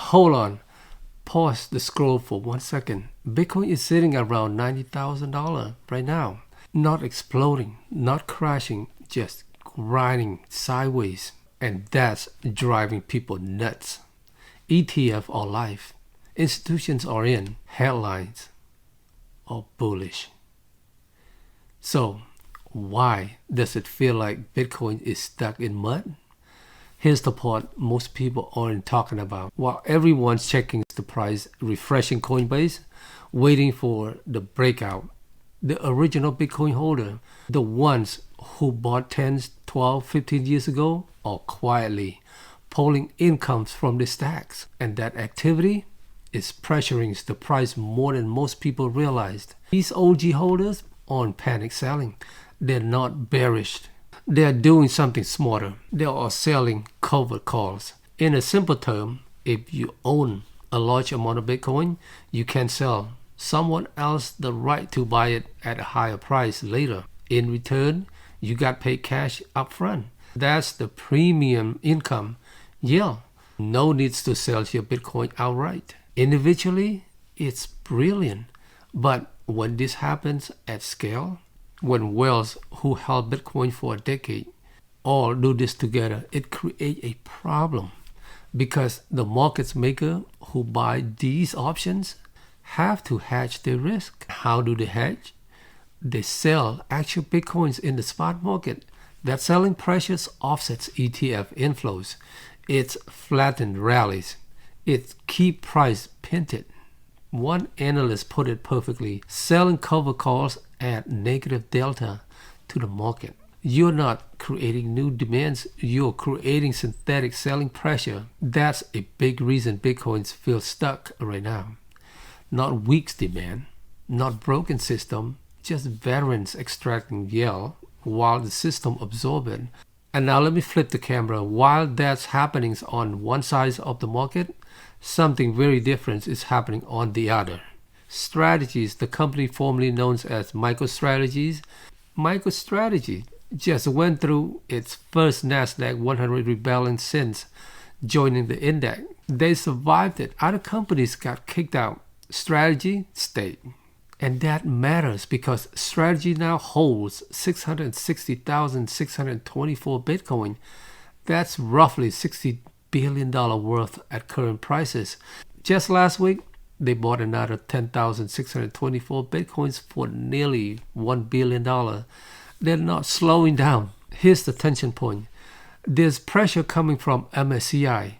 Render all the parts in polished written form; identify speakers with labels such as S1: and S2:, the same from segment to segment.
S1: hold on. Pause the scroll for 1 second. Bitcoin is sitting around $90,000 right now. Not exploding, not crashing, just grinding sideways. And that's driving people nuts. ETF or life. Institutions are in. Headlines or bullish. So, why does it feel like Bitcoin is stuck in mud? Here's the part most people aren't talking about. While everyone's checking the price, refreshing Coinbase, waiting for the breakout, the original Bitcoin holder, the ones who bought 10, 12, 15 years ago, are quietly pulling incomes from the stacks. And that activity is pressuring the price more than most people realized. These OG holders aren't panic selling. They're not bearish. They're doing something smarter. They are selling covered calls. In a simple term, if you own a large amount of Bitcoin, you can sell someone else the right to buy it at a higher price later. In return, you got paid cash up front. That's the premium income. Yeah, no needs to sell your Bitcoin outright. Individually, it's brilliant. But when this happens at scale, when whales who held Bitcoin for a decade all do this together, it creates a problem because the market maker who buy these options have to hedge their risk. How do they hedge? They sell actual Bitcoins in the spot market. That selling pressures offsets ETF inflows. It's flattened rallies. It keep price pinned. One analyst put it perfectly, selling cover calls add negative delta to the market. You're not creating new demands, you're creating synthetic selling pressure. That's a big reason Bitcoins feel stuck right now. Not weak demand, not broken system, just veterans extracting yield while the system absorbs it. And now let me flip the camera. While that's happening on one side of the market, something very different is happening on the other. Strategies, the company formerly known as MicroStrategy, just went through its first NASDAQ 100 rebellion since joining the index. They survived it. Other companies got kicked out. Strategy stayed. And that matters because Strategy now holds 660,624 Bitcoin. That's roughly $60 billion worth at current prices. Just last week, they bought another 10,624 Bitcoins for nearly $1 billion. They're not slowing down. Here's the tension point. There's pressure coming from MSCI,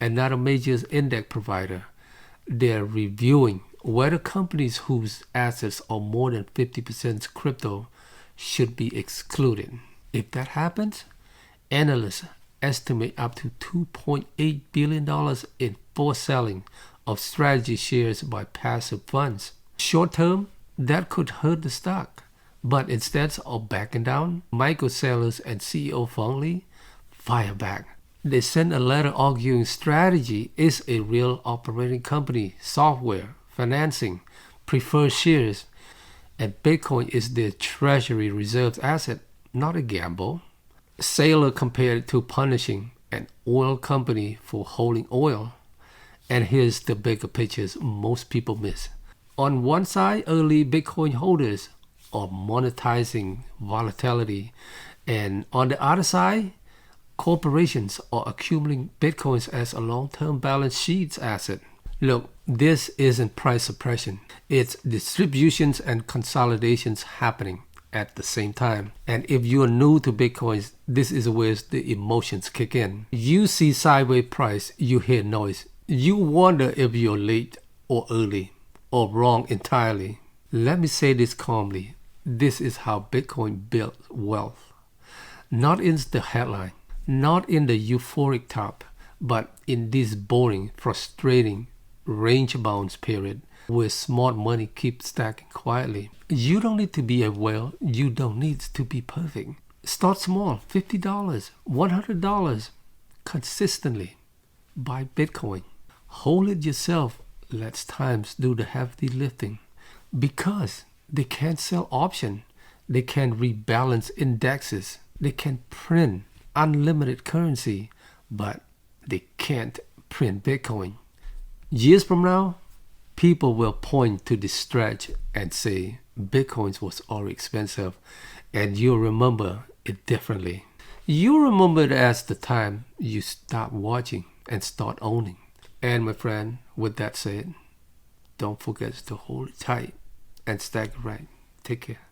S1: another major index provider. They're reviewing whether companies whose assets are more than 50% crypto should be excluded. If that happens, analysts estimate up to $2.8 billion in forced selling of Strategy shares by passive funds. Short term, that could hurt the stock. But instead of backing down, micro sellers and CEO Phong Le fire back. They sent a letter arguing Strategy is a real operating company, software, financing, preferred shares, and Bitcoin is their treasury reserve asset, not a gamble. Sailor compared it to punishing an oil company for holding oil. And here's the bigger pictures most people miss. On one side, early Bitcoin holders are monetizing volatility. And on the other side, corporations are accumulating Bitcoins as a long-term balance sheet asset. Look, this isn't price suppression. It's distributions and consolidations happening at the same time. And if you're new to Bitcoins, this is where the emotions kick in. You see sideways price, you hear noise. You wonder if you're late or early or wrong entirely. Let me say this calmly. This is how Bitcoin builds wealth. Not in the headline, not in the euphoric top, but in this boring, frustrating, range-bound period where smart money keeps stacking quietly. You don't need to be a whale. You don't need to be perfect. Start small, $50, $100, consistently. Buy Bitcoin. Hold it yourself. Let times do the heavy lifting. Because they can't sell options. They can rebalance indexes. They can print unlimited currency, but they can't print Bitcoin. Years from now, people will point to this stretch and say Bitcoin was already expensive, and you'll remember it differently. You remember it as the time you stop watching and start owning. And my friend, with that said, don't forget to hold it tight and stack it right. Take care.